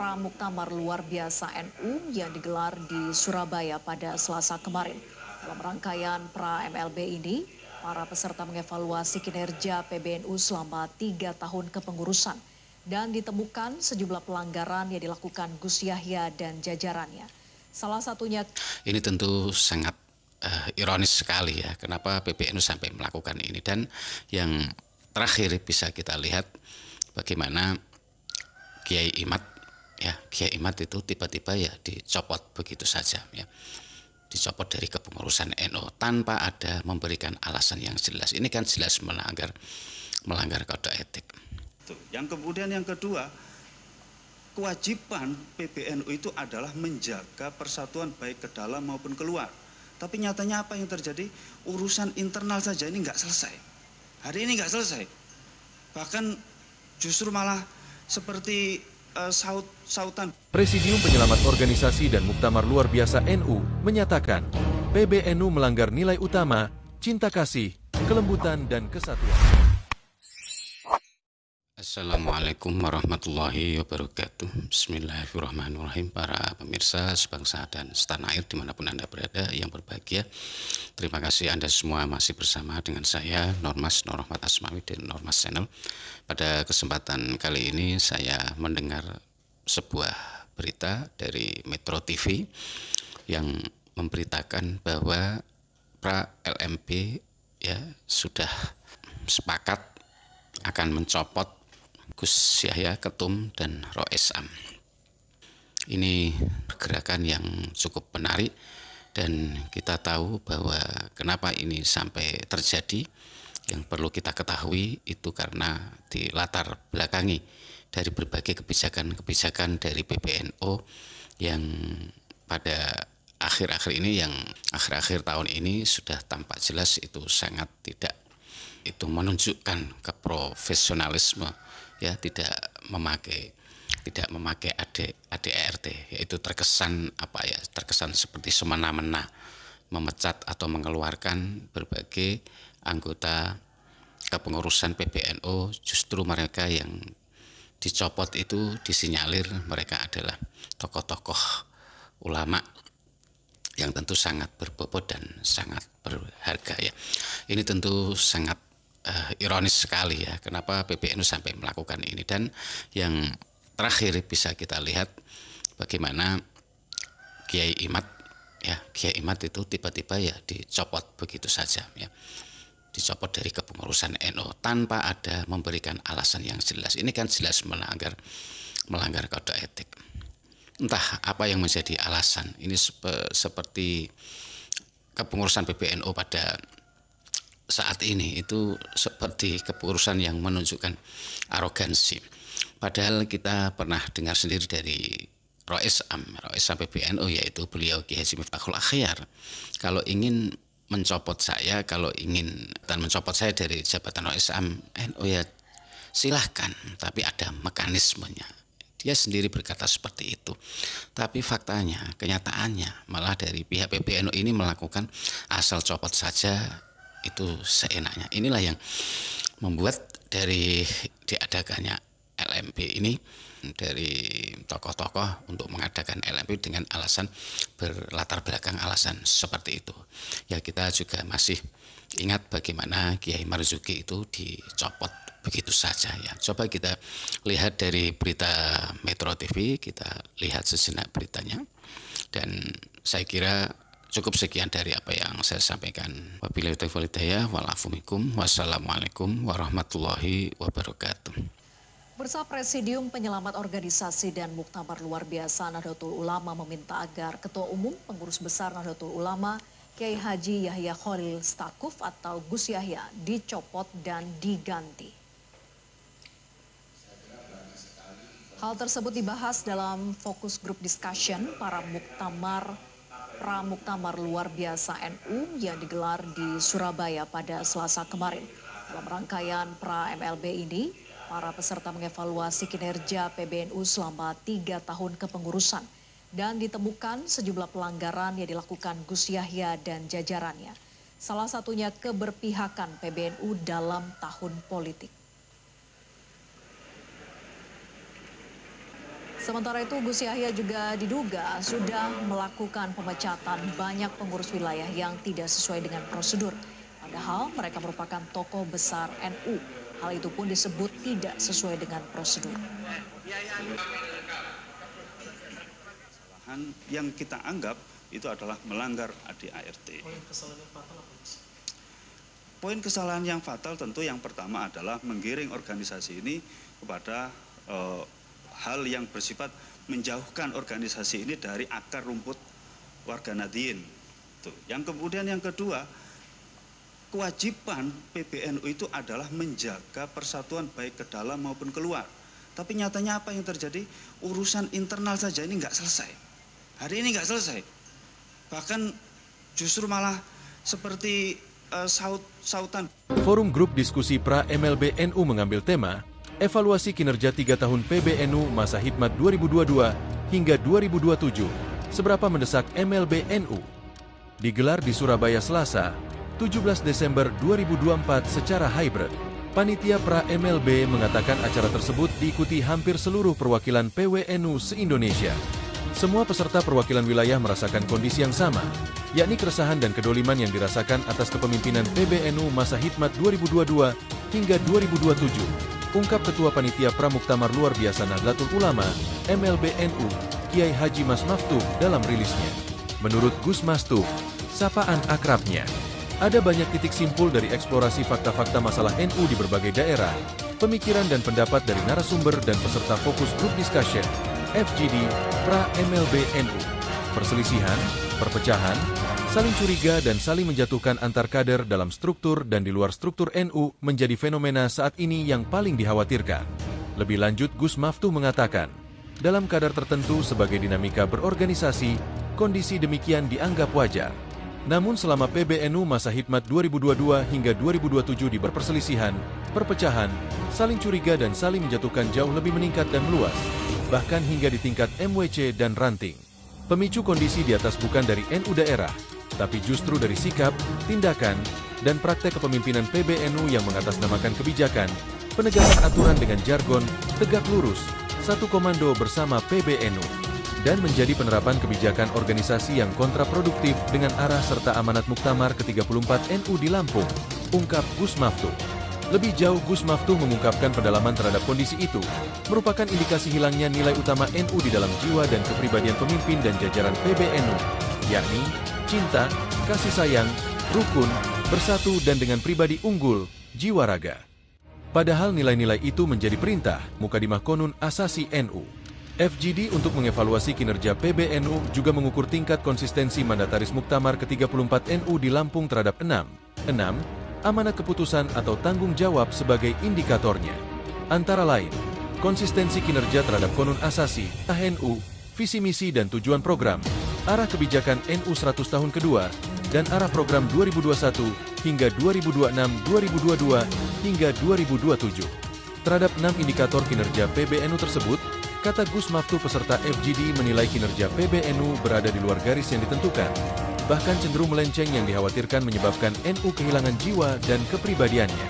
Pramuktamar luar biasa NU yang digelar di Surabaya pada Selasa kemarin. Dalam rangkaian pra-MLB ini, para peserta mengevaluasi kinerja PBNU selama 3 tahun kepengurusan dan ditemukan sejumlah pelanggaran yang dilakukan Gus Yahya dan jajarannya. Salah satunya... Ini tentu sangat ironis sekali ya, kenapa PBNU sampai melakukan ini. Dan yang terakhir bisa kita lihat bagaimana Kiai Imad itu tiba-tiba ya dicopot begitu saja ya, dicopot dari kepengurusan NU tanpa ada memberikan alasan yang jelas. Ini kan jelas melanggar kode etik. Yang kemudian yang kedua, kewajiban PBNU itu adalah menjaga persatuan baik ke dalam maupun keluar. Tapi nyatanya apa yang terjadi? Urusan internal saja ini nggak selesai. Hari ini nggak selesai. Bahkan justru malah seperti sautan. Presidium Penyelamat Organisasi dan Muktamar Luar Biasa NU menyatakan PBNU melanggar nilai utama, cinta kasih, kelembutan, dan kesatuan. Assalamualaikum warahmatullahi wabarakatuh. Bismillahirrahmanirrahim. Para pemirsa sebangsa dan setanah air dimanapun Anda berada yang berbahagia, terima kasih Anda semua masih bersama dengan saya Normas Nur Rahmat Asmawi dari Normas Channel. Pada kesempatan kali ini saya mendengar sebuah berita dari Metro TV yang memberitakan bahwa pra-LMB ya sudah sepakat akan mencopot Gus Yahya Ketum dan Rois Am. Ini pergerakan yang cukup menarik dan kita tahu bahwa kenapa ini sampai terjadi. Yang perlu kita ketahui itu karena dilatar belakangi dari berbagai kebijakan-kebijakan dari PBNU yang pada akhir-akhir ini, yang akhir-akhir tahun ini sudah tampak jelas itu sangat tidak menunjukkan keprofesionalisme ya, tidak memakai ADART, yaitu terkesan seperti semena-mena memecat atau mengeluarkan berbagai anggota kepengurusan PBNU. Justru mereka yang dicopot itu disinyalir mereka adalah tokoh-tokoh ulama yang tentu sangat berbobot dan sangat berharga ya. Ini tentu sangat ironis sekali ya, kenapa PBNU sampai melakukan ini. Dan yang terakhir bisa kita lihat bagaimana Kiai Imad itu tiba-tiba ya dicopot begitu saja ya, dicopot dari kepengurusan NU tanpa ada memberikan alasan yang jelas. Ini kan jelas melanggar kode etik. Entah apa yang menjadi alasan. Ini seperti kepengurusan PBNU pada saat ini itu seperti kepengurusan yang menunjukkan arogansi. Padahal kita pernah dengar sendiri dari Rois Am PBNU, yaitu beliau Kiai Haji Miftahul Akhyar. Kalau ingin mencopot saya dari jabatan Rois Am NU ya silahkan, tapi ada mekanismenya. Dia sendiri berkata seperti itu. Tapi faktanya, kenyataannya malah dari pihak PBNU ini melakukan asal copot saja itu seenaknya. Inilah yang membuat dari diadakannya LMB ini, dari tokoh-tokoh untuk mengadakan LMB dengan alasan berlatar belakang alasan seperti itu. Ya, kita juga masih ingat bagaimana Kiai Marzuki itu dicopot begitu saja ya. Coba kita lihat dari berita Metro TV, kita lihat sejenak beritanya. Dan saya kira cukup sekian dari apa yang saya sampaikan. Wabillahi taufiq wal hidayah, wassalamualaikum warahmatullahi wabarakatuh. Bersama Presidium Penyelamat Organisasi dan Muktamar Luar Biasa Nahdlatul Ulama meminta agar Ketua Umum Pengurus Besar Nahdlatul Ulama Kiai Haji Yahya Khalil Stakuf atau Gus Yahya dicopot dan diganti. Hal tersebut dibahas dalam fokus group discussion para Pramuktamar luar biasa NU yang digelar di Surabaya pada Selasa kemarin. Dalam rangkaian pra-MLB ini, para peserta mengevaluasi kinerja PBNU selama 3 tahun kepengurusan dan ditemukan sejumlah pelanggaran yang dilakukan Gus Yahya dan jajarannya. Salah satunya keberpihakan PBNU dalam tahun politik. Sementara itu, Gus Yahya juga diduga sudah melakukan pemecatan banyak pengurus wilayah yang tidak sesuai dengan prosedur. Padahal mereka merupakan tokoh besar NU. Hal itu pun disebut tidak sesuai dengan prosedur. Yang kita anggap itu adalah melanggar ADART. Poin kesalahan yang fatal tentu yang pertama adalah menggiring organisasi ini kepada hal yang bersifat menjauhkan organisasi ini dari akar rumput warga Nahdien. Yang kemudian yang kedua, kewajiban PBNU itu adalah menjaga persatuan baik ke dalam maupun keluar. Tapi nyatanya apa yang terjadi? Urusan internal saja ini nggak selesai. Hari ini nggak selesai. Bahkan justru malah seperti sautan. Forum Grup Diskusi Pra-MLB NU mengambil tema evaluasi kinerja 3 tahun PBNU masa hikmat 2022 hingga 2027. Seberapa mendesak MLB NU? Digelar di Surabaya Selasa, 17 Desember 2024 secara hybrid. Panitia Pra-MLB mengatakan acara tersebut diikuti hampir seluruh perwakilan PWNU se-Indonesia. Semua peserta perwakilan wilayah merasakan kondisi yang sama, yakni keresahan dan kedoliman yang dirasakan atas kepemimpinan PBNU masa hikmat 2022 hingga 2027. Ungkap Ketua Panitia Pramuktamar Luar Biasa Nahdlatul Ulama, MLB NU, Kiai Haji Mas Maftuh dalam rilisnya. Menurut Gus Maftuh, sapaan akrabnya, ada banyak titik simpul dari eksplorasi fakta-fakta masalah NU di berbagai daerah, pemikiran dan pendapat dari narasumber dan peserta fokus Group Discussion, FGD, Pra-MLB NU. Perselisihan, perpecahan, saling curiga dan saling menjatuhkan antar kader dalam struktur dan di luar struktur NU menjadi fenomena saat ini yang paling dikhawatirkan. Lebih lanjut, Gus Maftuh mengatakan, dalam kadar tertentu sebagai dinamika berorganisasi, kondisi demikian dianggap wajar. Namun selama PBNU masa hikmat 2022 hingga 2027 di berperselisihan, perpecahan, saling curiga dan saling menjatuhkan jauh lebih meningkat dan meluas, bahkan hingga di tingkat MWC dan ranting. Pemicu kondisi di atas bukan dari NU daerah, tapi justru dari sikap, tindakan, dan praktek kepemimpinan PBNU yang mengatasnamakan kebijakan, penegakan aturan dengan jargon, tegak lurus, satu komando bersama PBNU, dan menjadi penerapan kebijakan organisasi yang kontraproduktif dengan arah serta amanat Muktamar ke-34 NU di Lampung, ungkap Gus Maftuh. Lebih jauh, Gus Maftuh mengungkapkan pendalaman terhadap kondisi itu merupakan indikasi hilangnya nilai utama NU di dalam jiwa dan kepribadian pemimpin dan jajaran PBNU, yakni cinta, kasih sayang, rukun, bersatu dan dengan pribadi unggul, jiwa raga. Padahal nilai-nilai itu menjadi perintah Mukadimah Konun Asasi NU. FGD untuk mengevaluasi kinerja PBNU juga mengukur tingkat konsistensi mandataris Muktamar ke-34 NU di Lampung terhadap 6 amanat keputusan atau tanggung jawab sebagai indikatornya. Antara lain, konsistensi kinerja terhadap Konun Asasi, NU, visi misi dan tujuan program, arah kebijakan NU 100 tahun kedua, dan arah program 2021 hingga 2026-2022 hingga 2027. Terhadap 6 indikator kinerja PBNU tersebut, kata Gus Maftuh peserta FGD menilai kinerja PBNU berada di luar garis yang ditentukan, bahkan cenderung melenceng yang dikhawatirkan menyebabkan NU kehilangan jiwa dan kepribadiannya.